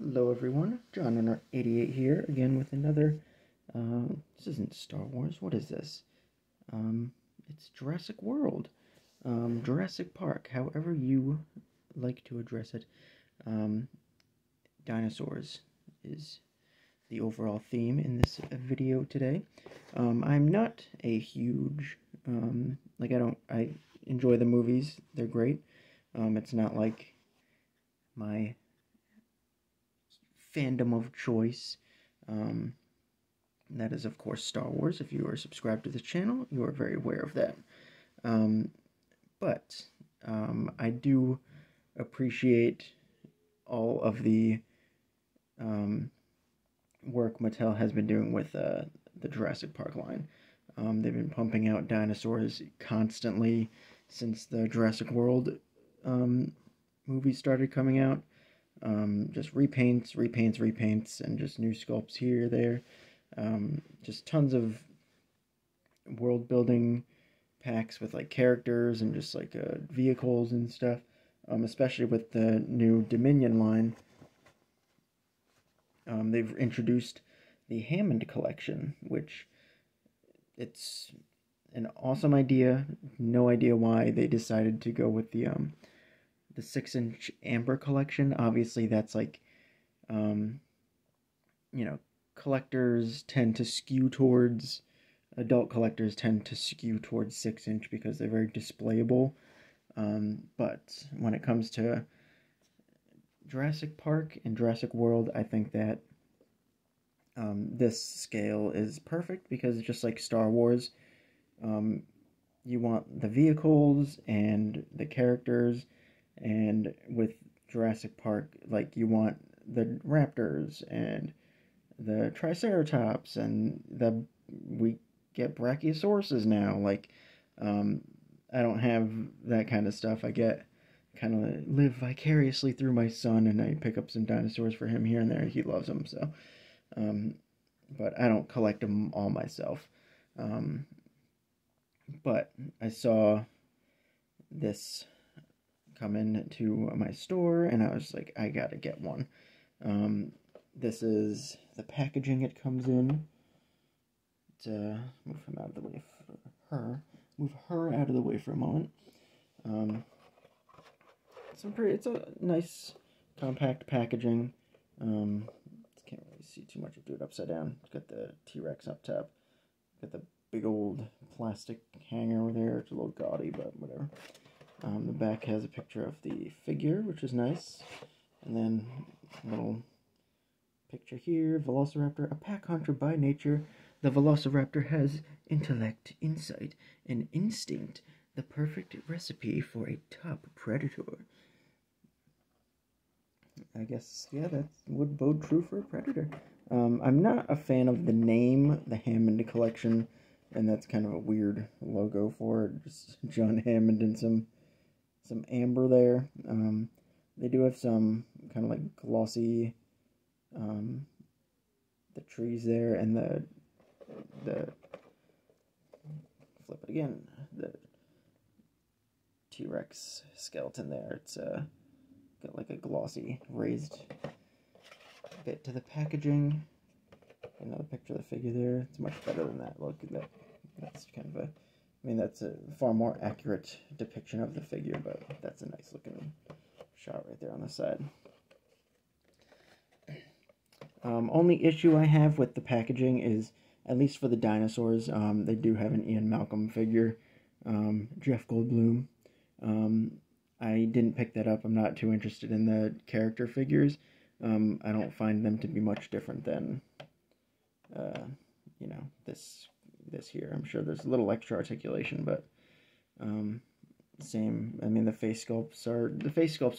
Hello everyone, John Runner 88 here, again with another, this isn't Star Wars, what is this? It's Jurassic World, Jurassic Park, however you like to address it. Dinosaurs is the overall theme in this video today. I'm not a huge, I enjoy the movies, they're great. It's not like my fandom of choice. That is, of course, Star Wars. If you are subscribed to this channel, you are very aware of that. But I do appreciate all of the work Mattel has been doing with the Jurassic Park line. They've been pumping out dinosaurs constantly since the Jurassic World movies started coming out. Just repaints, and just new sculpts here, there. Just tons of world building packs with like characters and just like vehicles and stuff. Especially with the new Dominion line. They've introduced the Hammond collection, which it's an awesome idea. No idea why they decided to go with the 6-inch amber collection. Obviously that's like, collectors tend to skew towards, adult collectors tend to skew towards 6-inch because they're very displayable. But when it comes to Jurassic Park and Jurassic World, I think that this scale is perfect because just like Star Wars, you want the vehicles and the characters. And with Jurassic Park, like, you want the raptors and the triceratops, and we get brachiosauruses now. Like, I don't have that kind of stuff. I get kind of live vicariously through my son, and I pick up some dinosaurs for him here and there. He loves them, so. But I don't collect them all myself. But I saw this come into my store, and I was like, I gotta get one. This is the packaging it comes in. Move him out of the way for her. Move her out of the way for a moment. It's a nice, compact packaging. Can't really see too much. Do it upside down. It's got the T-Rex up top. Got the big old plastic hanger over there. It's a little gaudy, but whatever. The back has a picture of the figure, which is nice. And then a little picture here. Velociraptor, a pack hunter by nature. The Velociraptor has intellect, insight, and instinct. The perfect recipe for a top predator. I guess, yeah, that would bode true for a predator. I'm not a fan of the name, the Hammond collection, and that's kind of a weird logo for it. Just John Hammond and some amber there. They do have some kind of like glossy, the trees there, and the flip it again, the T-Rex skeleton there. It's got like a glossy raised bit to the packaging. Another picture of the figure there. It's much better than that. Look at that. That's kind of a, that's a far more accurate depiction of the figure, but that's a nice looking shot right there on the side. Only issue I have with the packaging is, at least for the dinosaurs, they do have an Ian Malcolm figure, Jeff Goldblum. I didn't pick that up. I'm not too interested in the character figures. I don't find them to be much different than, this here. I'm sure there's a little extra articulation, but same. The face sculpts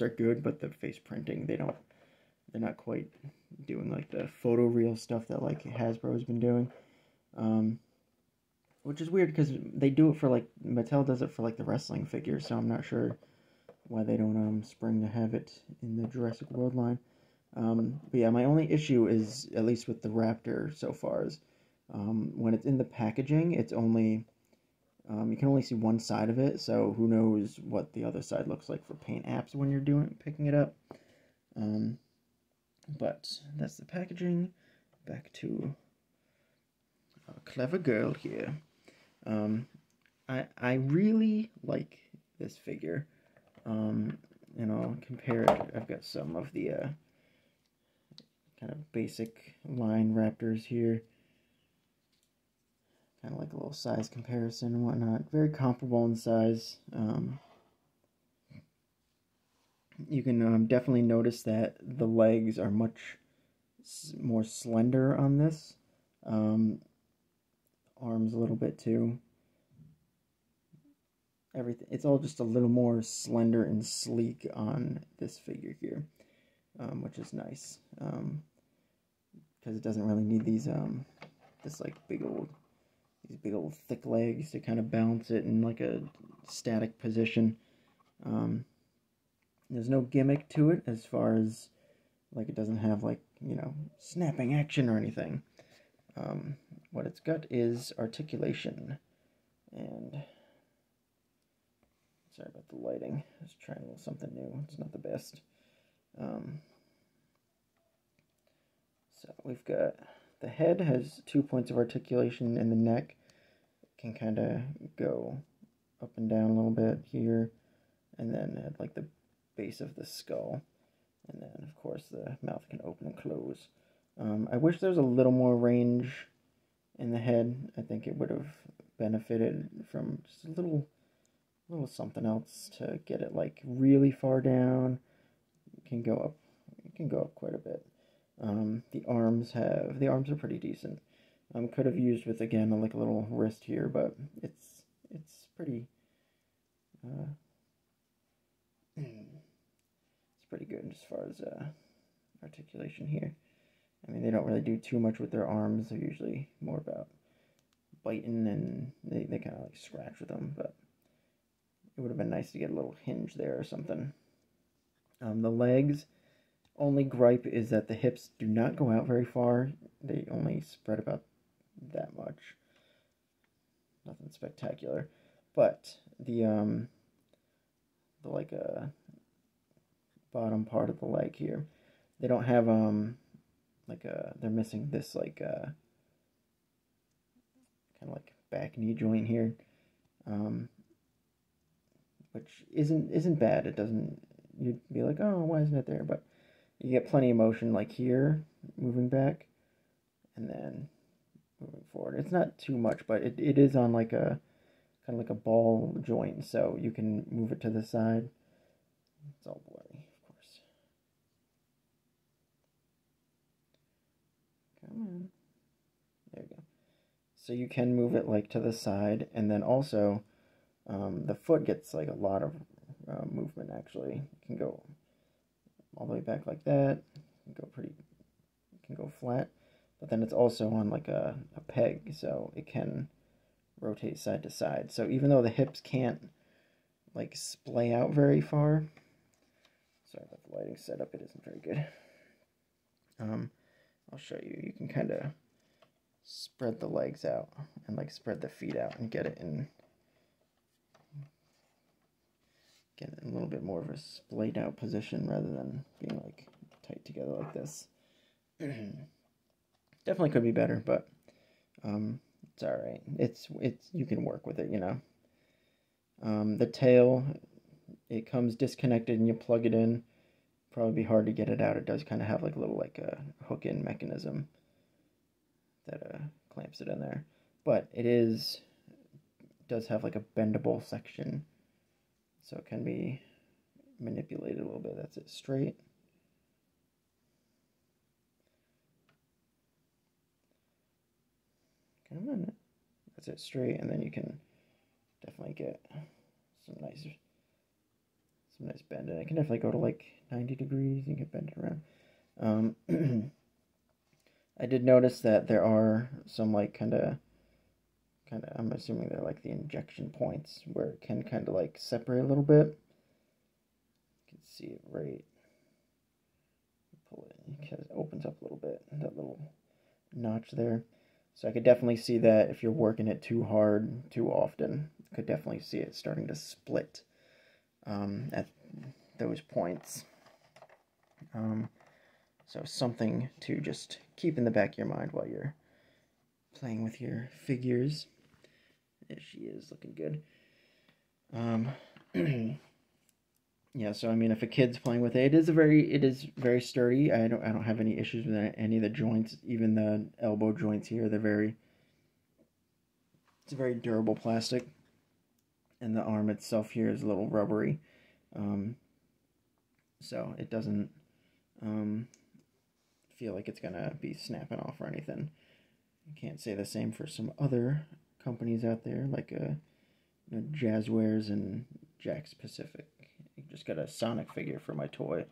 are good, but the face printing, they're not quite doing like the photoreal stuff that like Hasbro has been doing. Which is weird because they do it for like, Mattel does it for like the wrestling figures, so I'm not sure why they don't spring to have it in the Jurassic World line. But yeah, my only issue is, at least with the Raptor so far, is when it's in the packaging, it's only, you can only see one side of it, so who knows what the other side looks like for paint apps when you're picking it up. But that's the packaging. Back to our clever girl here. I really like this figure. And I'll compare it. I've got some of the kind of basic line raptors here. Kind of like a little size comparison and whatnot. Very comparable in size. You can definitely notice that the legs are much more slender on this. Arms a little bit too. Everything, it's all just a little more slender and sleek on this figure here, which is nice, because it doesn't really need these this like big old thick legs to kind of balance it in like a static position. There's no gimmick to it as far as like it doesn't have like, you know, snapping action or anything. What it's got is articulation, and sorry about the lighting. I was trying a little something new. It's not the best. So we've got the head has 2 points of articulation, and the neck can kind of go up and down a little bit here, and then at like the base of the skull, and then of course the mouth can open and close. I wish there was a little more range in the head. I think it would have benefited from just a little something else to get it like really far down. It can go up quite a bit. The arms are pretty decent. Could have used with, again, like a little wrist here, but it's pretty it's pretty good as far as articulation here. I mean, they don't really do too much with their arms. They're usually more about biting, and they kind of like scratch with them, but it would have been nice to get a little hinge there or something. The legs, only gripe is that the hips do not go out very far. They only spread about that much. Nothing spectacular. But the like bottom part of the leg here, they don't have they're missing this like kind of like back knee joint here. Which isn't bad. It doesn't, you'd be like, oh, why isn't it there? But you get plenty of motion like here, moving back, and then moving forward. It's not too much, but it is on like a kind of like a ball joint, so you can move it to the side. It's all blurry, of course. Come on. There you go. So you can move it like to the side, and then also the foot gets like a lot of movement. Actually, it can go all the way back like that. It can go flat, but then it's also on like a peg, so it can rotate side to side. So even though the hips can't like splay out very far, sorry about the lighting setup, it isn't very good. I'll show you. You can kind of spread the legs out and like spread the feet out and get it in a little bit more of a splayed out position rather than being like tight together like this. Definitely could be better, but it's all right. It's you can work with it, you know. The tail, it comes disconnected and you plug it in. Probably be hard to get it out. It does kind of have like a little like a hook-in mechanism that clamps it in there, but it does have like a bendable section, so it can be manipulated a little bit. That's it, straight. Come on. That's it, straight, and then you can definitely get some nice bend, and it can definitely go to like 90 degrees. You can bend it around. I did notice that there are some like kind of I'm assuming they're like the injection points where it can kind of like separate a little bit. You can see it right. Pull it, it opens up a little bit, that little notch there. So I could definitely see that if you're working it too hard, too often, you could definitely see it starting to split at those points. So something to just keep in the back of your mind while you're playing with your figures. There she is, looking good. Yeah, so I mean, if a kid's playing with it, it is very sturdy. I don't have any issues with any of the joints, even the elbow joints here. It's a very durable plastic, and the arm itself here is a little rubbery, so it doesn't feel like it's gonna be snapping off or anything. I can't say the same for some other companies out there, like Jazzwares and Jack's Pacific. I just got a Sonic figure for my toy,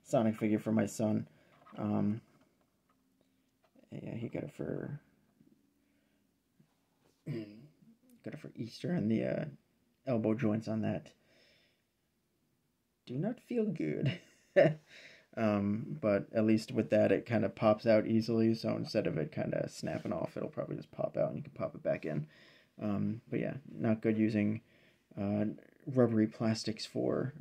Sonic figure for my son. Yeah, he got it for Easter, and the elbow joints on that do not feel good. But at least with that, it kind of pops out easily, so instead of it kind of snapping off, it'll probably just pop out and you can pop it back in. But yeah, not good using rubbery plastics for,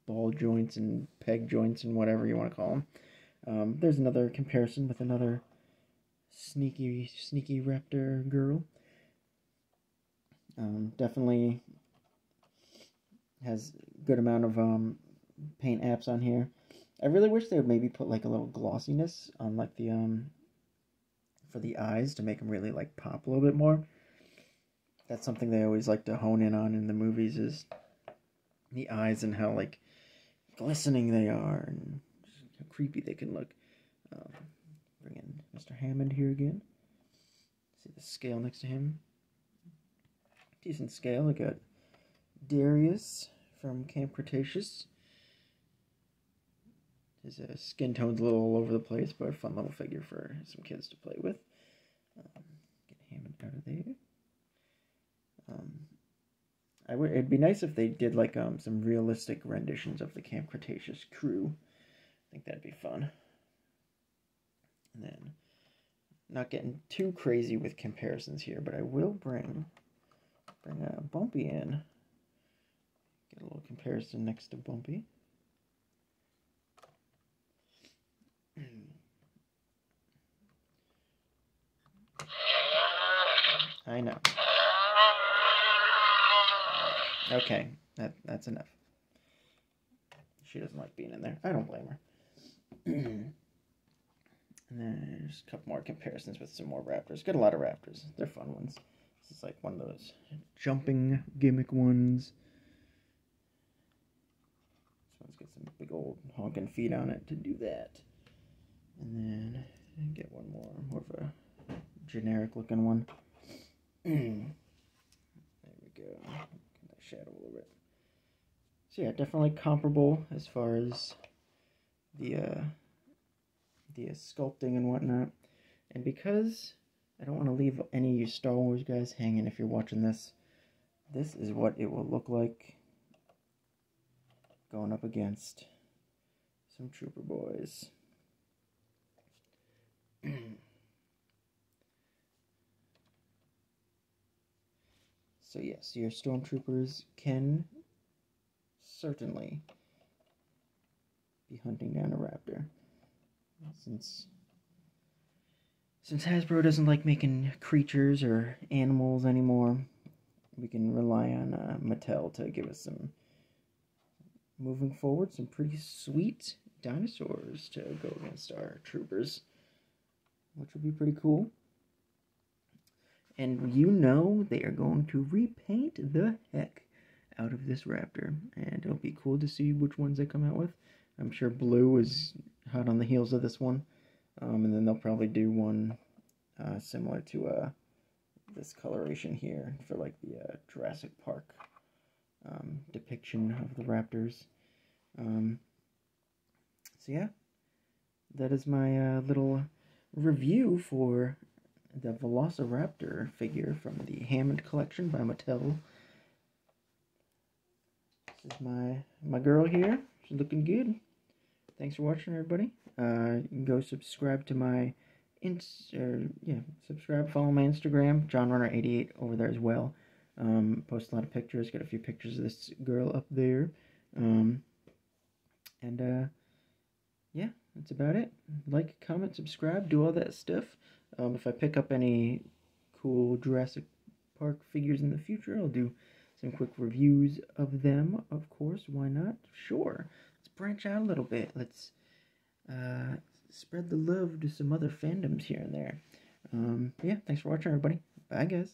ball joints and peg joints and whatever you want to call them. There's another comparison with another sneaky raptor girl. Definitely has a good amount of paint apps on here. I really wish they would maybe put like a little glossiness on like the for the eyes to make them really like pop a little bit more. That's something they always like to hone in on in the movies, is the eyes and how like glistening they are and how creepy they can look. Bring in Mr. Hammond here again. See the scale next to him. Decent scale. I got Darius from Camp Cretaceous. His skin tone's a little all over the place, but a fun little figure for some kids to play with. Get Hammond out of there. It'd be nice if they did like some realistic renditions of the Camp Cretaceous crew. I think that'd be fun. And then, not getting too crazy with comparisons here, but I will bring Bumpy in. Get a little comparison next to Bumpy. I know. Okay, that's enough. She doesn't like being in there. I don't blame her. And then there's a couple more comparisons with some more raptors. Got a lot of raptors. They're fun ones. This is like one of those jumping gimmick ones. This one's got some big old honking feet on it to do that. And then get one more of a generic looking one. There we go. That shadow a little bit. So yeah, definitely comparable as far as the sculpting and whatnot. And because I don't want to leave any of you Star Wars guys hanging if you're watching this, this is what it will look like going up against some Trooper boys. So yes, your Stormtroopers can certainly be hunting down a raptor. Since Hasbro doesn't like making creatures or animals anymore, we can rely on Mattel to give us some, moving forward, some pretty sweet dinosaurs to go against our troopers, which will be pretty cool. And you know they are going to repaint the heck out of this raptor, and it'll be cool to see which ones they come out with. I'm sure blue is hot on the heels of this one, and then they'll probably do one similar to this coloration here for like the Jurassic Park depiction of the raptors. So yeah, that is my little review for the Velociraptor figure from the Hammond collection by Mattel. This is my girl here. She's looking good. Thanks for watching, everybody. You can go subscribe to my follow my Instagram, JohnRunner88 over there as well. Post a lot of pictures. Got a few pictures of this girl up there. And yeah, that's about it. Like, comment, subscribe, do all that stuff. If I pick up any cool Jurassic Park figures in the future, I'll do some quick reviews of them, of course. Why not? Sure. Let's branch out a little bit. Let's spread the love to some other fandoms here and there. Yeah, thanks for watching, everybody. Bye, guys.